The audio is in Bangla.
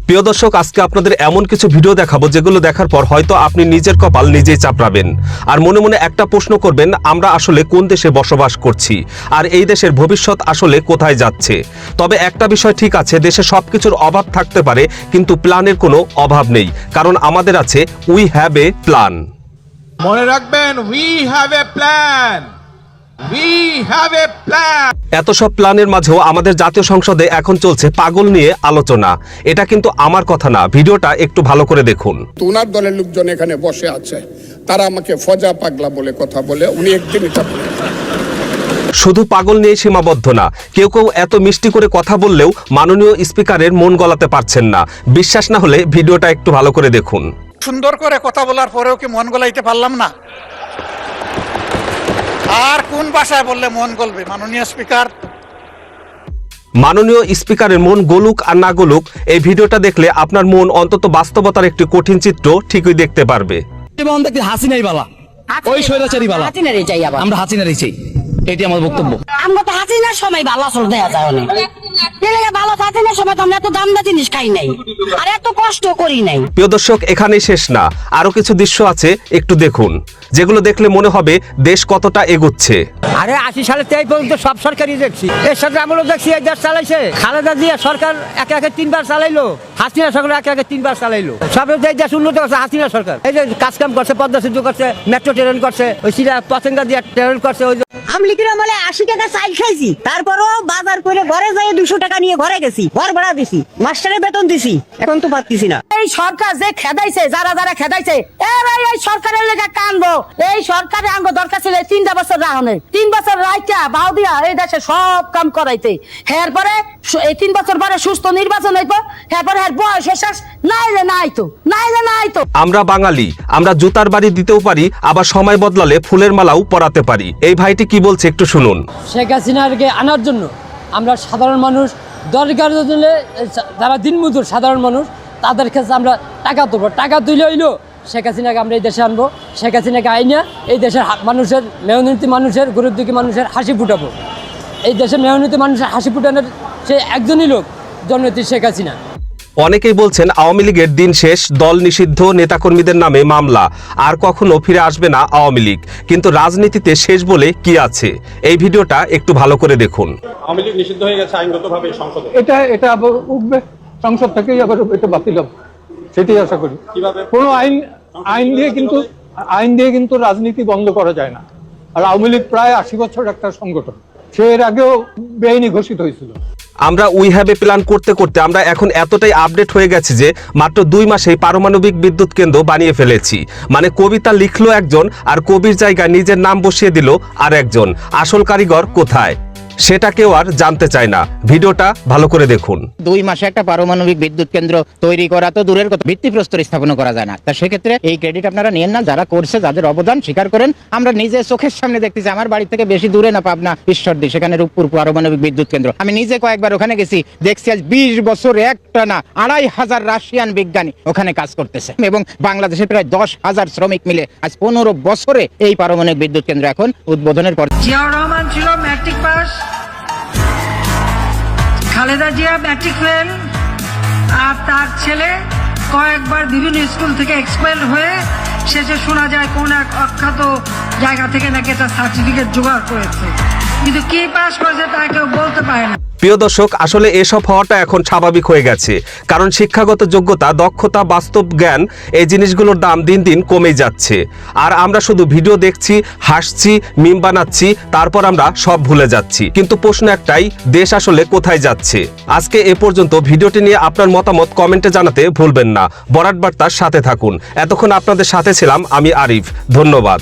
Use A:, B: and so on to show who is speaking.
A: প্রিয় দর্শক, আজকে আপনাদের এমন কিছু ভিডিও দেখাবো যেগুলো দেখার পর হয়তো আপনি নিজের কপাল নিজেই চাপড়াবেন আর মনে মনে একটা প্রশ্ন করবেন, আমরা আসলে কোন দেশে বসবাস করছি আর এই দেশের ভবিষ্যৎ আসলে কোথায় যাচ্ছে। তবে একটা বিষয় ঠিক আছে, দেশে সবকিছুর অভাব থাকতে পারে কিন্তু প্ল্যানের কোনো অভাব নেই, কারণ আমাদের আছে উই হ্যাভ এ প্ল্যান।
B: মনে রাখবেন, we have a plan, we have a plan.
A: এত সব প্ল্যানের মাঝেও আমাদের জাতীয় সংসদে এখন চলছে পাগল নিয়ে আলোচনা। এটা কিন্তু আমার কথা না, ভিডিওটা একটু ভালো করে দেখুন।
C: ওনার দলের লোকজন এখানে বসে আছে, তারা আমাকে ফজা পাগলা বলে কথা বলে, উনি একদিন এটা বলে।
A: শুধু পাগল নিয়ে সীমাবদ্ধ না, কেউ কেউ এত মিষ্টি করে কথা বললেও মাননীয় স্পিকারের মন গলাতে পারছেন না। বিশ্বাস না হলে ভিডিওটা একটু ভালো করে দেখুন।
D: সুন্দর করে কথা বলার পরেও কি মন গলাইতে পারলাম না? আর কোন ভাষায় বললে মন গলবে মাননীয় স্পিকার?
A: মাননীয় স্পিকারের মন গলুক আর না গলুক, এই ভিডিওটা দেখলে আপনার মন অন্তত বাস্তবতার একটি কঠিন চিত্র ঠিকই দেখতে পারবে।
E: হাসিনাই বালা, ওই স্বৈরাচারী বালা,
F: হাসিনারই চাই আবার।
E: আমরা হাসিনারই চাই, এটি আমার বক্তব্য।
F: আমরা তো হাসিনার সময় ভালো আসল দেয়া যায় অনেক। ভালো হাসিনার সময় তো আমরা এত দাম জিনিস খাই নাই আর এত কষ্ট করি নাই।
A: প্রিয় দর্শক, এখানেই শেষ না, আরো কিছু দৃশ্য আছে, একটু দেখুন, যেগুলো দেখলে মনে হবে দেশ কতটা এগোচ্ছে।
G: আরে 80 সালে এই পর্যন্ত সব সরকারই দেখছি, এর সাথে আমরাও দেখছি এই দেশ চালাইছে। খালেদা জিয়া সরকার একে একে 3 বার চালাইলো, হাসিনা সরকার একে একে 3 বার চালাইলো। সব এই দেশ উন্নত করছে হাসিনা সরকার। এই যে কাজকাম করছে, পদ্মা সেতু করছে, মেট্রো ট্রেন করছে, ওই সিরা পতেঙ্গা দিয়ে ট্রেন করছে। ওই
F: আমলিকিরা মানে 80 টাকা চাই খাইছি, তারপরও বাজার করে ঘরে যাই 200 টাকা নিয়ে ঘরে গেছি, ঘর ভাড়া দিছি, মাস্টারের বেতন দিছি, এখন তো পাচ্ছি না। এই সরকার যে খেদাইছে, যারা যারা খেদাইছে, এই সরকারের লেগে কানবো। এই সরকারে আঙ্গ দরকার ছিল 3 বছর রাহনে, 3 বছর রাইটা বাউ দিয়া এই দেশে সব কাম করাইতে। এরপরে এই 3 বছর পরে সুস্থ নির্বাচন হইতো, এরপরে এর বয়স শেষ নাইলে নাই তো, নাইলে নাই তো।
A: আমরা বাঙালি, আমরা জুতার বাড়ি দিতেও পারি, আবার সময় বদলালে ফুলের মালাও পরাতে পারি। এই ভাইটি কি বলছে একটু শুনুন।
H: শেখ হাসিনাকে আনার জন্য আমরা সাধারণ মানুষ, দরকার যারা দিনমজুর সাধারণ মানুষ, তাদের কাছে আমরা টাকা তুলবো। টাকা তুলে হইলো শেখ হাসিনাকে আমরা এই দেশে আনবো। শেখ হাসিনাকে আইনা এই দেশের মানুষের, মেহনতি মানুষের, গরিব দুঃখী মানুষের হাসি ফুটাবো। এই দেশের মেহনতি মানুষের হাসি ফুটানোর সে একজনই লোক, জননেত্রী শেখ হাসিনা।
A: অনেকেই বলছেন আওয়ামী লীগের দিন শেষ, দল নিষিদ্ধ, নেতাকর্মীদের নামে মামলা, আর কখনো ফিরে আসবে না আওয়ামী লীগ। কিন্তু রাজনীতিতে শেষ বলে কি আছে? এই ভিডিওটা একটু ভালো করে দেখুন।
I: আওয়ামী লীগ নিষিদ্ধ হয়ে গেছে আইনগতভাবে সংসদে,
J: এটা আবার উঠবে সংসদ থেকেই, আবার এটা বাতিল হবে, সেটাই আশা করি।
I: কিভাবে?
J: কোনো আইন দিয়ে কিন্তু রাজনীতি বন্ধ করা যায় না। আর আওয়ামী লীগ প্রায় 80 বছর একটা সংগঠন, সে এর আগেও বেআইনি ঘোষিত হয়েছিল।
A: আমরা উই হ্যাভ এ প্ল্যান করতে করতে আমরা এখন এতটাই আপডেট হয়ে গেছি যে মাত্র 2 মাসেই পারমাণবিক বিদ্যুৎ কেন্দ্র বানিয়ে ফেলেছি। মানে কবিতা লিখলো একজন আর কবির জায়গায় নিজের নাম বসিয়ে দিল আর একজন। আসল কারিগর কোথায় সেটা কেউ আর জানতে চায় না। ভিডিওটা ভালো করে দেখুন।
G: 2 মাসে একটা পারমাণবিক বিদ্যুৎ কেন্দ্র তৈরি করা তো দূরের কথা, ভিত্তিপ্রস্তর স্থাপন করা যায় না। তা সেক্ষেত্রে এই ক্রেডিট আপনারা নিয়েন না, যারা করছে, যাদের অবদান স্বীকার করেন। আমরা নিজে চোখের সামনে দেখতেছি, আমার বাড়ি থেকে বেশি দূরে না, পাবনা ঈশ্বরদী, সেখানে রূপপুর পারমাণবিক বিদ্যুৎ কেন্দ্র। আমি নিজে কয়েকবার ওখানে গেছি, দেখছি আজ 20 বছর একটানা 2500 রাশিয়ান বিজ্ঞানী ওখানে কাজ করতেছে এবং বাংলাদেশের প্রায় 10,000 শ্রমিক মিলে আজ 15 বছরে এই পারমাণবিক বিদ্যুৎ কেন্দ্র এখন উদ্বোধনের পর।
K: জিয়াউর রহমান ছিল matric pass, Khaleda Zia matric fail, আর তার ছেলে কয়েকবার বিভিন্ন স্কুল থেকে এক্সপেল হয়ে শেষে শোনা যায় কোন এক অখ্যাত জায়গা থেকে নাকি একটা সার্টিফিকেট জোগাড় করেছে, কিন্তু কি পাস করেছে তা কেউ বলতে পারে না।
A: প্রিয় দর্শক, আসলে এসব হওয়াটা এখন স্বাভাবিক হয়ে গেছে, কারণ শিক্ষাগত যোগ্যতা, দক্ষতা, বাস্তব জ্ঞান, এই জিনিসগুলোর দাম দিন দিন কমে যাচ্ছে। আর আমরা শুধু ভিডিও দেখছি, হাসছি, মিম বানাচ্ছি, তারপর আমরা সব ভুলে যাচ্ছি। কিন্তু প্রশ্ন একটাই, দেশ আসলে কোথায় যাচ্ছে? আজকে এ পর্যন্ত। ভিডিওটি নিয়ে আপনার মতামত কমেন্টে জানাতে ভুলবেন না। বরাট বার্তার সাথে থাকুন। এতক্ষণ আপনাদের সাথে ছিলাম আমি আরিফ। ধন্যবাদ।